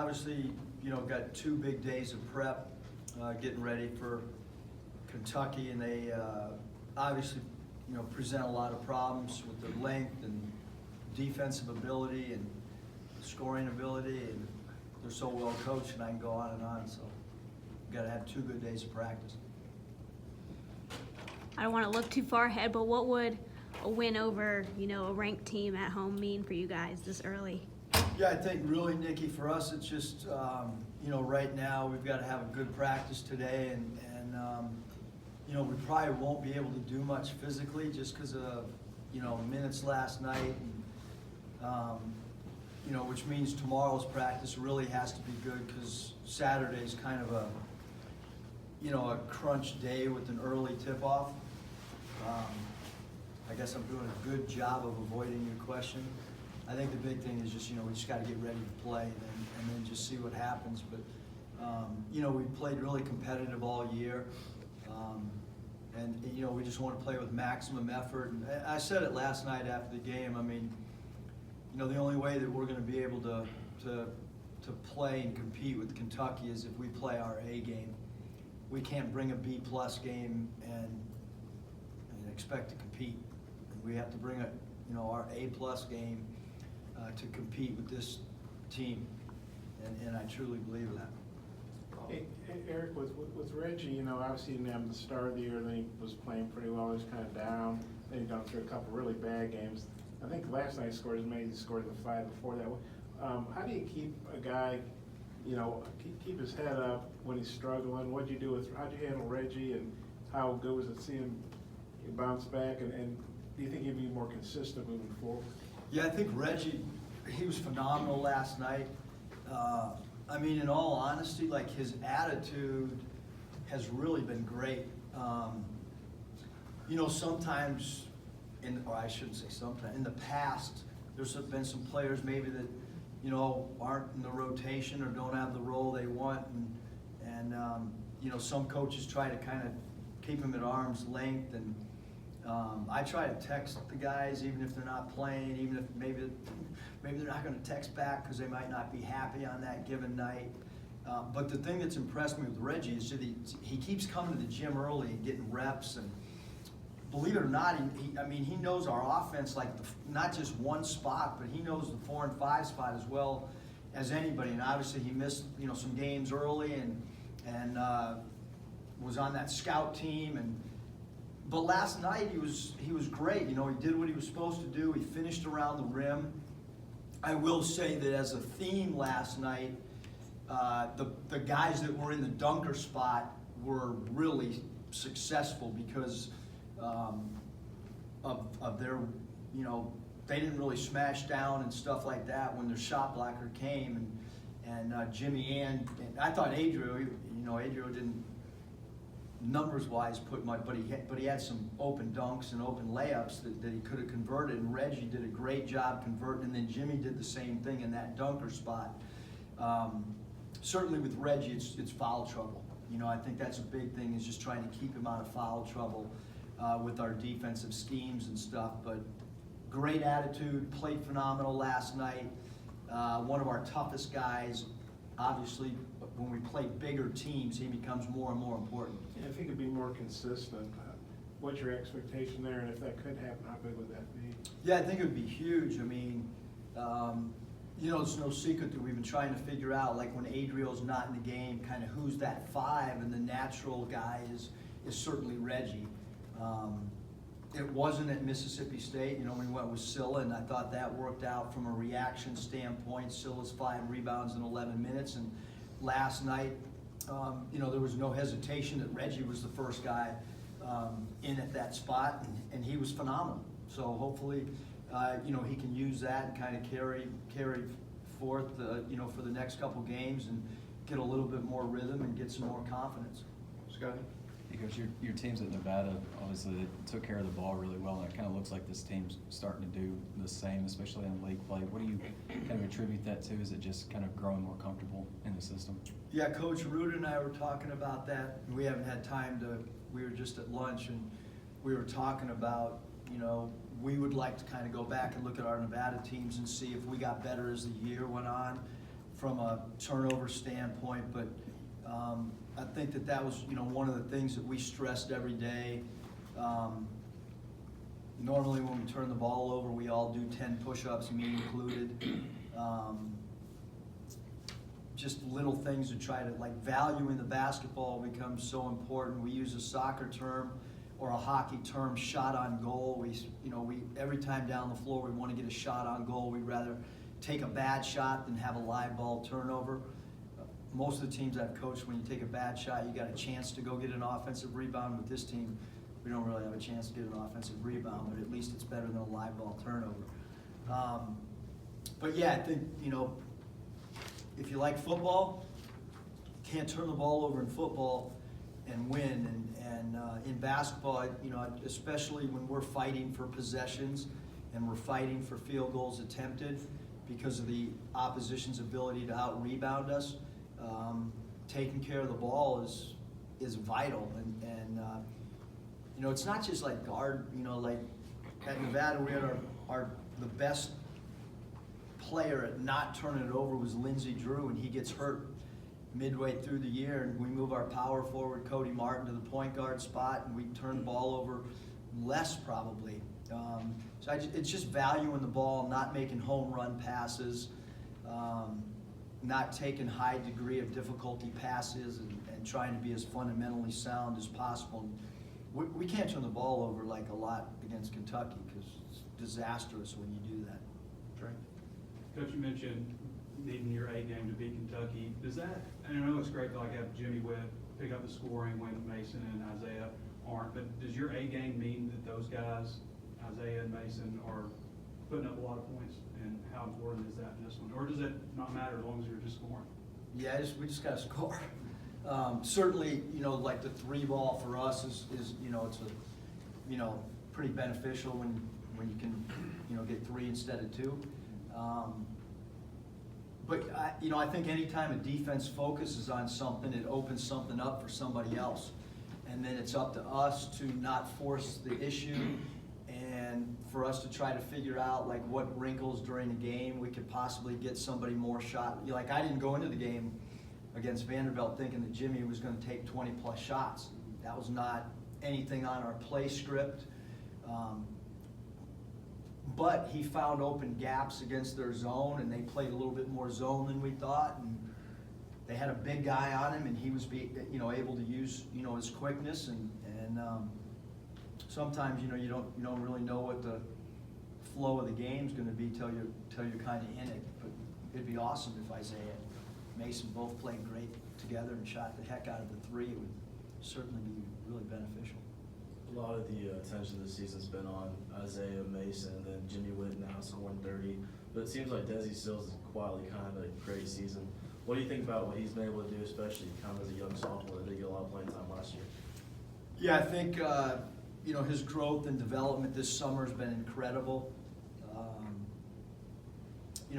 Obviously, got 2 big days of prep, getting ready for Kentucky, and they obviously, present a lot of problems with their length and defensive ability and scoring ability, and they're so well coached, and I can go on and on. So, got to have 2 good days of practice. I don't want to look too far ahead, but what would a win over, a ranked team at home mean for you guys this early? Yeah, I think really, Nikki, for us, it's just, right now we've got to have a good practice today, and we probably won't be able to do much physically just because of, minutes last night, and, which means tomorrow's practice really has to be good because Saturday's kind of a crunch day with an early tip-off. I guess I'm doing a good job of avoiding your question. I think the big thing is just, we just got to get ready to play and then just see what happens. But, we've played really competitive all year. And we just want to play with maximum effort. And I said it last night after the game. I mean, the only way that we're going to be able to play and compete with Kentucky is if we play our A game. We can't bring a B+ game and expect to compete. We have to bring our A+ game to compete with this team, and I truly believe that. Hey, Eric, with Reggie, obviously he didn't have the start of the year, then he was playing pretty well, he was kind of down, then he gone through a couple really bad games. I think last night he scored as many as he scored the 5 before that. How do you keep a guy, keep his head up when he's struggling? How'd you handle Reggie, and how good was it to see him bounce back, and do you think he'd be more consistent moving forward? Yeah, I think Reggie, he was phenomenal last night. In all honesty, like, his attitude has really been great. Sometimes, or I shouldn't say sometimes, in the past, there's been some players maybe that, aren't in the rotation or don't have the role they want, and some coaches try to kind of keep them at arm's length, and I try to text the guys even if they're not playing, even if maybe they're not going to text back because they might not be happy on that given night. But the thing that's impressed me with Reggie is that he keeps coming to the gym early and getting reps, and believe it or not, he knows our offense like not just one spot, but he knows the 4 and 5 spot as well as anybody. And obviously he missed some games early and was on that scout team, but last night he was great. He did what he was supposed to do. He finished around the rim. I will say that as a theme last night, the guys that were in the dunker spot were really successful because of their, they didn't really smash down and stuff like that when their shot blocker came, and Jimmy and I thought Adriel didn't numbers-wise put much, but he had some open dunks and open layups that he could have converted, and Reggie did a great job converting, and then Jimmy did the same thing in that dunker spot. Certainly with Reggie, it's foul trouble. I think that's a big thing, is just trying to keep him out of foul trouble with our defensive schemes and stuff. But great attitude, played phenomenal last night. One of our toughest guys. Obviously, when we play bigger teams, he becomes more and more important. Yeah, if he could be more consistent, what's your expectation there? And if that could happen, how big would that be? Yeah, I think it would be huge. It's no secret that we've been trying to figure out, like, when Adriel's not in the game, kind of who's that 5, and the natural guy is certainly Reggie. It wasn't at Mississippi State. We went with Scylla, and I thought that worked out from a reaction standpoint. Scylla's 5 rebounds in 11 minutes, and last night, there was no hesitation that Reggie was the first guy in at that spot, and he was phenomenal. So hopefully, he can use that and kind of carry forth, for the next couple games and get a little bit more rhythm and get some more confidence. Scotty? Because your teams at Nevada, obviously, they took care of the ball really well, and it kind of looks like this team's starting to do the same, especially in league play. What do you kind of attribute that to? Is it just kind of growing more comfortable in the system? Yeah, Coach Ruda and I were talking about that. We haven't had time we were just at lunch, and we were talking about, we would like to kind of go back and look at our Nevada teams and see if we got better as the year went on. from a turnover standpoint, but I think that was, one of the things that we stressed every day. Normally when we turn the ball over, we all do 10 push-ups, me included. Just little things to try to, like, valuing the basketball becomes so important. We use a soccer term or a hockey term, shot on goal. We every time down the floor we want to get a shot on goal. We'd rather take a bad shot than have a live ball turnover. Most of the teams I've coached, when you take a bad shot, you got a chance to go get an offensive rebound. With this team, we don't really have a chance to get an offensive rebound, but at least it's better than a live ball turnover. But yeah, I think, if you like football, can't turn the ball over in football and win. And in basketball, especially when we're fighting for possessions and we're fighting for field goals attempted because of the opposition's ability to out-rebound us, taking care of the ball is vital. And it's not just like guard, like at Nevada we had the best player at not turning it over was Lindsey Drew, and he gets hurt midway through the year, and we move our power forward Cody Martin to the point guard spot, and we turn the ball over less probably. So it's just valuing the ball, not making home run passes, not taking high degree of difficulty passes, and trying to be as fundamentally sound as possible. We can't turn the ball over like a lot against Kentucky because it's disastrous when you do that. Trey? Coach, you mentioned needing your A game to beat Kentucky. Does that, and I know it's great to like have Jimmy Witt pick up the scoring when Mason and Isaiah aren't, but does your A game mean that those guys, Isaiah and Mason, are putting up a lot of points? And how important is that in this one? Or does it not matter as long as you're just scoring? Yeah, we just got to score. Certainly, like the 3 ball for us is it's a, pretty beneficial when you can, get 3 instead of 2. But I think anytime a defense focuses on something, it opens something up for somebody else. And then it's up to us to not force the issue and for us to try to figure out like what wrinkles during the game we could possibly get somebody more shot. Like I didn't go into the game against Vanderbilt thinking that Jimmy was going to take 20 plus shots. That was not anything on our play script. But he found open gaps against their zone, and they played a little bit more zone than we thought. And they had a big guy on him, and he was able to use his quickness. And sometimes you don't really know what the flow of the game's going to be till you're kind of in it. But it'd be awesome if Isaiah and Mason both played great together and shot the heck out of the 3. It would certainly be really beneficial. A lot of the attention this season's been on Isaiah Mason and then Jimmy Witt now scoring 30. But it seems like Desi Sills is quietly kind of a great season. What do you think about what he's been able to do, especially kind of as a young sophomore that didn't get a lot of playing time last year? Yeah, I think his growth and development this summer has been incredible.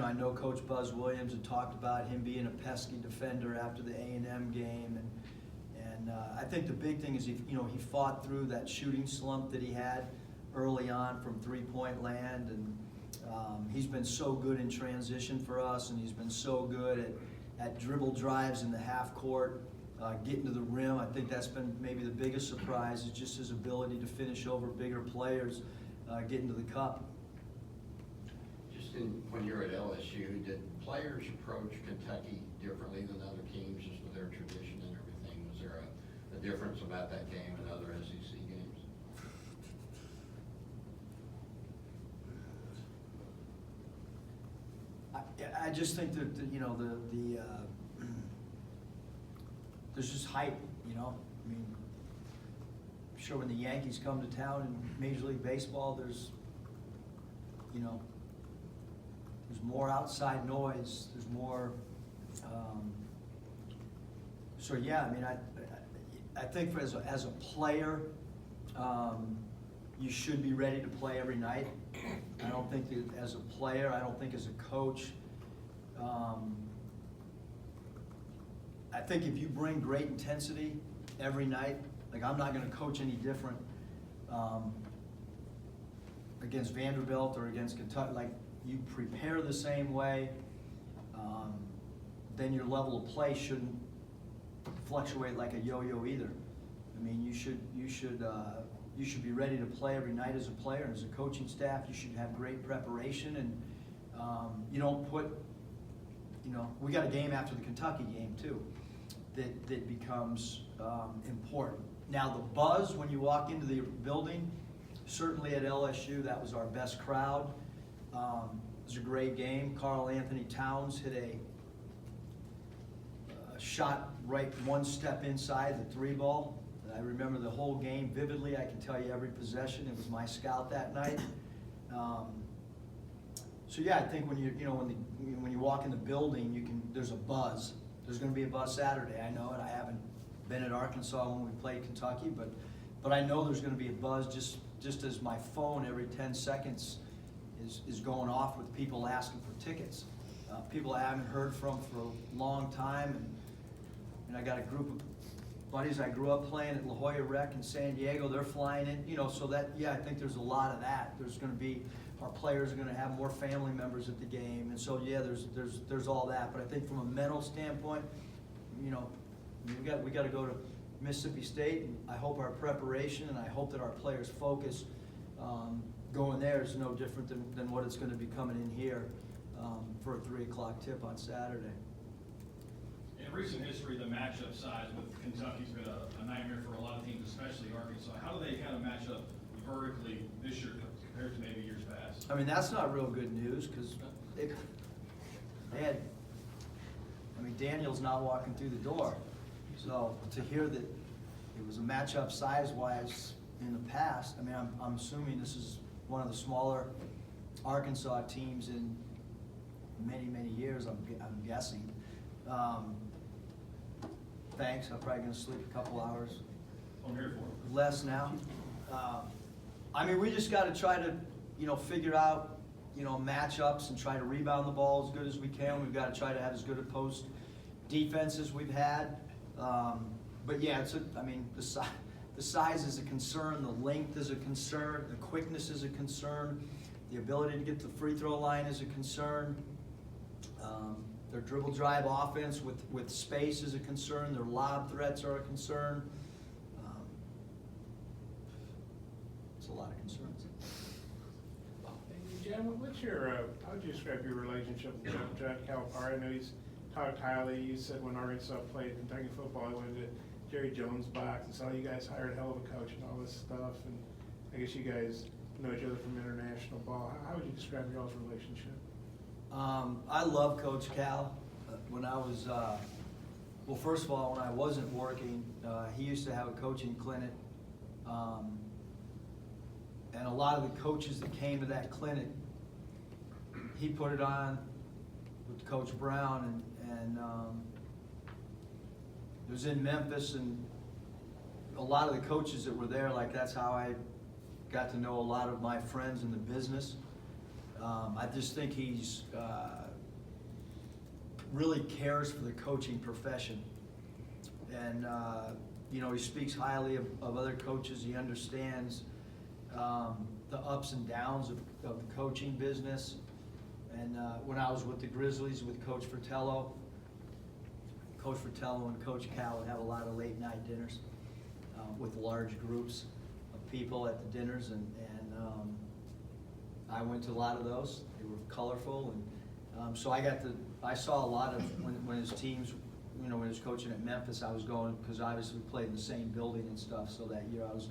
I know Coach Buzz Williams had talked about him being a pesky defender after the A&M game, and I think the big thing is he fought through that shooting slump that he had early on from 3-point land, and he's been so good in transition for us, and he's been so good at dribble drives in the half court, getting to the rim. I think that's been maybe the biggest surprise is just his ability to finish over bigger players, getting to the cup. When you're at LSU, did players approach Kentucky differently than other teams just with their tradition and everything? Was there a difference about that game and other SEC games? I just think that there's just hype. I mean, I'm sure when the Yankees come to town in Major League Baseball, there's more outside noise. There's more. So yeah, I mean, I think as a player, you should be ready to play every night. I don't think that as a player, I don't think as a coach. I think if you bring great intensity every night, like I'm not going to coach any different against Vanderbilt or against Kentucky. Like you prepare the same way. then your level of play shouldn't fluctuate like a yo-yo either. I mean, you should be ready to play every night as a player, and as a coaching staff, you should have great preparation, and you don't put, we got a game after the Kentucky game too, that becomes important. Now the buzz when you walk into the building, certainly at LSU, that was our best crowd. It was a great game. Karl Anthony Towns hit a shot right one step inside the 3-ball. I remember the whole game vividly. I can tell you every possession. It was my scout that night. So yeah, I think when you walk in the building, there's a buzz. There's going to be a buzz Saturday. I know it. I haven't been at Arkansas when we played Kentucky, but I know there's going to be a buzz. Just as my phone every 10 seconds is going off with people asking for tickets. People I haven't heard from for a long time, and I got a group of buddies I grew up playing at La Jolla Rec in San Diego. They're flying in, so that, yeah, I think there's a lot of that. There's going to be, our players are going to have more family members at the game, and so yeah, there's all that. But I think from a mental standpoint, we got to go to Mississippi State, and I hope our preparation and I hope that our players' focus going there is no different than what it's going to be coming in here for a 3 o'clock tip on Saturday. In recent history, the matchup size with Kentucky's been a nightmare for a lot of teams, especially Arkansas. How do they kind of match up vertically this year compared to maybe years past? I mean, that's not real good news because they had, Daniel's not walking through the door. So to hear that it was a matchup size-wise in the past, I'm assuming this is one of the smaller Arkansas teams in many, many years, I'm guessing. Thanks, I'm probably gonna sleep a couple hours. I'm here for it. Less now. We just gotta try to, figure out, matchups and try to rebound the ball as good as we can. We've gotta try to have as good a post defense as we've had. But yeah, the size is a concern, the length is a concern, the quickness is a concern, the ability to get to the free throw line is a concern. Their dribble drive offense with space is a concern. Their lob threats are a concern. It's a lot of concerns. Jim, how would you describe your relationship with Judd Calipari? I know he's talked highly. You said when Arkansas played Kentucky football, he went to Jerry Jones' box and saw you guys hired a hell of a coach and all this stuff. And I guess you guys know each other from international ball. How would you describe your all's relationship? I love Coach Cal. When I was, first of all, when I wasn't working, he used to have a coaching clinic. And a lot of the coaches that came to that clinic, he put it on with Coach Brown, and it was in Memphis, and a lot of the coaches that were there, that's how I got to know a lot of my friends in the business. I just think he's really cares for the coaching profession, and he speaks highly of other coaches. He understands the ups and downs of the coaching business. And when I was with the Grizzlies with Coach Fratello and Coach Cal would have a lot of late night dinners with large groups of people at the dinners, and I went to a lot of those. They were colorful, and so I saw a lot of when his teams, when he was coaching at Memphis, I was going, because obviously we played in the same building and stuff, so that year I was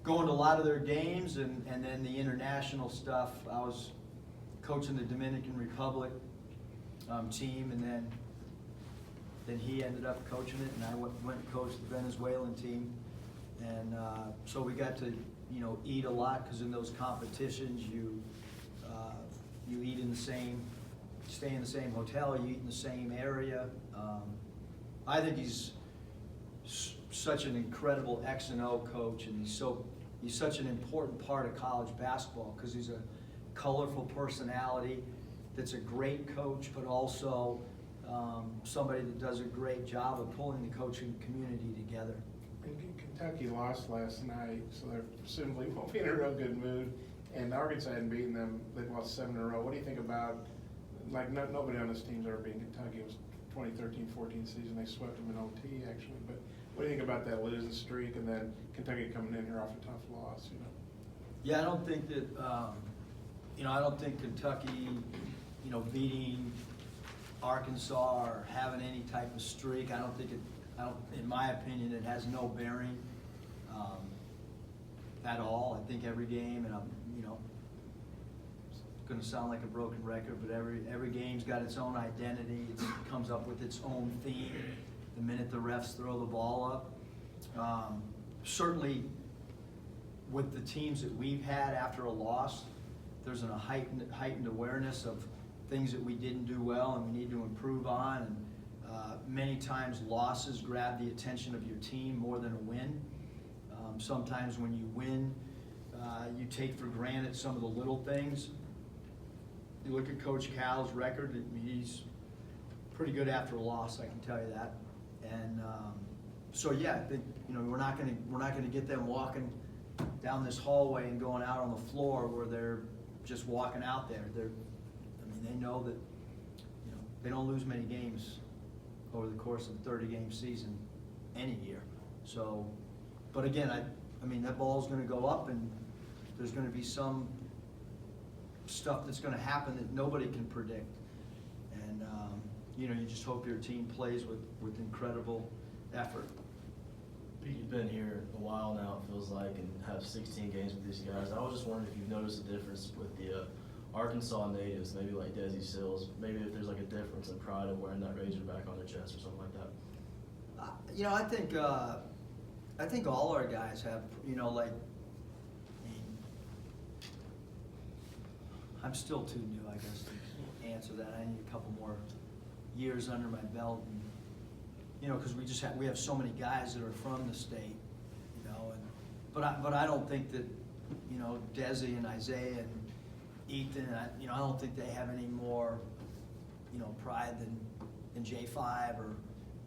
going to a lot of their games, and then the international stuff, I was coaching the Dominican Republic team, and then he ended up coaching it, and I went and coached the Venezuelan team, and so we got to eat a lot, because in those competitions you eat in the same, stay in the same hotel, you eat in the same area. I think he's such an incredible X and O coach, and he's such an important part of college basketball, because he's a colorful personality that's a great coach, but also somebody that does a great job of pulling the coaching community together. Kentucky lost last night, so they presumably won't be in a real good mood. And Arkansas hadn't beaten them; they've lost 7 in a row. What do you think about, nobody on this team's ever beaten Kentucky? It was 2013-14 season. They swept them in OT, actually. But what do you think about that losing streak and then Kentucky coming in here off a tough loss, you know? Yeah, I don't think that, I don't think Kentucky, beating Arkansas or having any type of streak, in my opinion, it has no bearing at all. I think every game, and it's gonna sound like a broken record, but every game's got its own identity. It comes up with its own theme the minute the refs throw the ball up. Certainly, with the teams that we've had after a loss, there's a heightened awareness of things that we didn't do well and we need to improve on. And many times losses grab the attention of your team more than a win. Sometimes when you win, you take for granted some of the little things. You look at Coach Cal's record, he's pretty good after a loss, I can tell you that. And so yeah, I think we're not gonna get them walking down this hallway and going out on the floor where they're just walking out there. They know that they don't lose many games over the course of a 30-game season any year. So, but again, that ball's going to go up, and there's going to be some stuff that's going to happen that nobody can predict. And you just hope your team plays with incredible effort. Pete, you've been here a while now, it feels like, and have 16 games with these guys. I was just wondering if you've noticed a difference with the Arkansas natives, maybe like Desi Sills, maybe if there's like a difference in pride of wearing that Razorback on their chest or something like that. I think all our guys have, I'm still too new, I guess, to answer that. I need a couple more years under my belt, and, because we have so many guys that are from the state, but I don't think that, Desi and Isaiah and Ethan, I don't think they have any more, pride than J5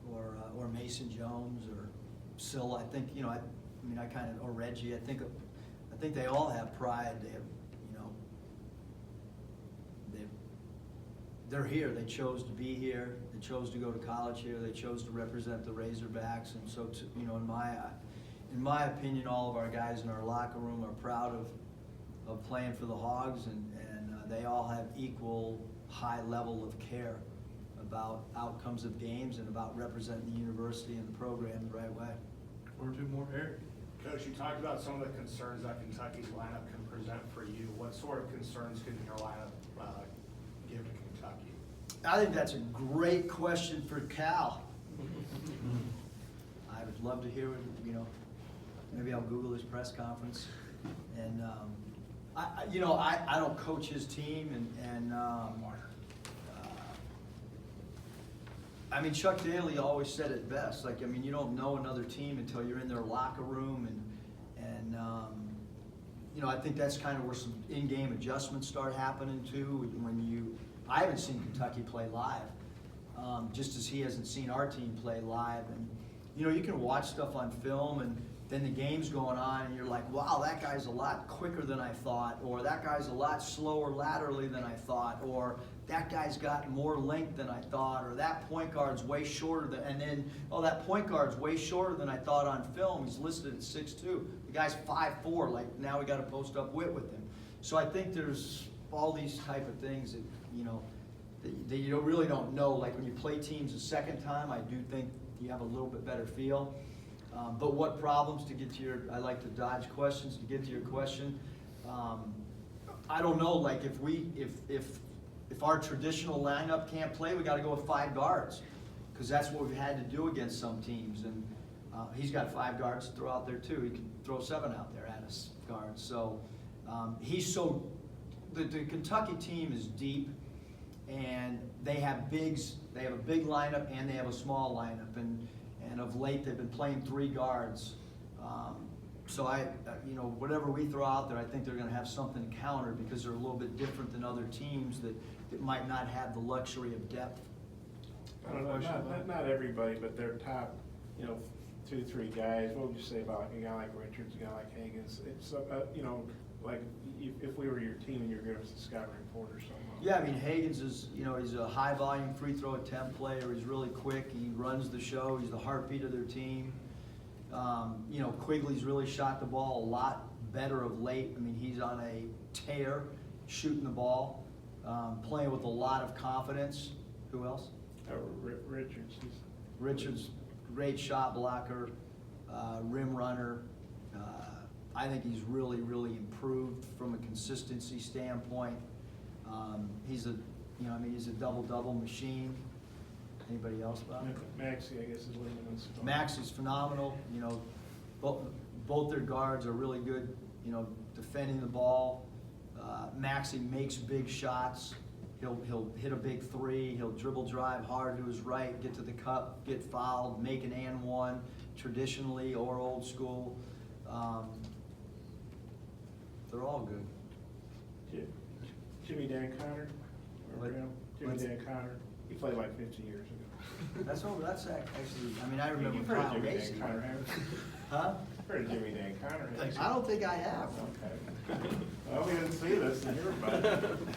or Mason Jones or Sill. I think, or Reggie. I think they all have pride. They have, they're here. They chose to be here. They chose to go to college here. They chose to represent the Razorbacks. And so, in my opinion, all of our guys in our locker room are proud of playing for the Hogs, and they all have equal high level of care about outcomes of games and about representing the university and the program the right way. Or two more, Eric. Coach, you talked about some of the concerns that Kentucky's lineup can present for you. What sort of concerns can your lineup give to Kentucky? I think that's a great question for Cal. I would love to hear it, maybe I'll Google his press conference. And I don't coach his team, and Chuck Daly always said it best. You don't know another team until you're in their locker room, and I think that's kind of where some in-game adjustments start happening too. I haven't seen Kentucky play live, just as he hasn't seen our team play live, and you can watch stuff on film, and then the game's going on, and you're like, wow, that guy's a lot quicker than I thought, or that guy's a lot slower laterally than I thought, or that guy's got more length than I thought, or that point guard's way shorter than, and then, that point guard's way shorter than I thought on film. He's listed at 6'2". The guy's 5'4", now we got to post up with him. So I think there's all these type of things that, that you really don't know. Like when you play teams a second time, I do think you have a little bit better feel. But what problems, to get to I like to dodge questions, to get to your question. I don't know, if our traditional lineup can't play, we got to go with 5 guards, because that's what we've had to do against some teams. And he's got 5 guards to throw out there too. He can throw 7 out there at us guards. So the Kentucky team is deep, and they have bigs. They have a big lineup and they have a small lineup, and of late they've been playing 3 guards. So whatever we throw out there, I think they're going to have something to counter, because they're a little bit different than other teams that might not have the luxury of depth. I don't know, not everybody, but their top, 2-3 guys. What would you say about a guy like Richards, a guy like Higgins? It's like, if we were your team and you were giving us a scouting report or something. Yeah, I mean, Hagan's is, you know, he's a high-volume free throw attempt player. He's really quick. He runs the show. He's the heartbeat of their team. You know, Quigley's really shot the ball a lot better of late. I mean, he's on a tear, shooting the ball, playing with a lot of confidence. Who else? Richards. Richards, great shot blocker, rim runner. I think he's really, really improved from a consistency standpoint. He's a, you know, I mean, he's a double-double machine. Anybody else, Bob? Maxey, I guess, is what he wants to. Max is phenomenal. You know, both their guards are really good, you know, defending the ball. Maxey makes big shots. He'll hit a big three. He'll dribble drive hard to his right, get to the cup, get fouled, make an and one, traditionally or old school. They're all good. Jimmy Dan Connor? What? Jimmy What's- Dan Connor. He played like 50 years ago. That's actually, I mean, I remember You've heard of Kyle Jimmy Macy. Dan Connor, haven't you? Huh? Heard of Jimmy Dan Connor, haven't you? I don't think I have. Okay. Well, we didn't see this and hear about it.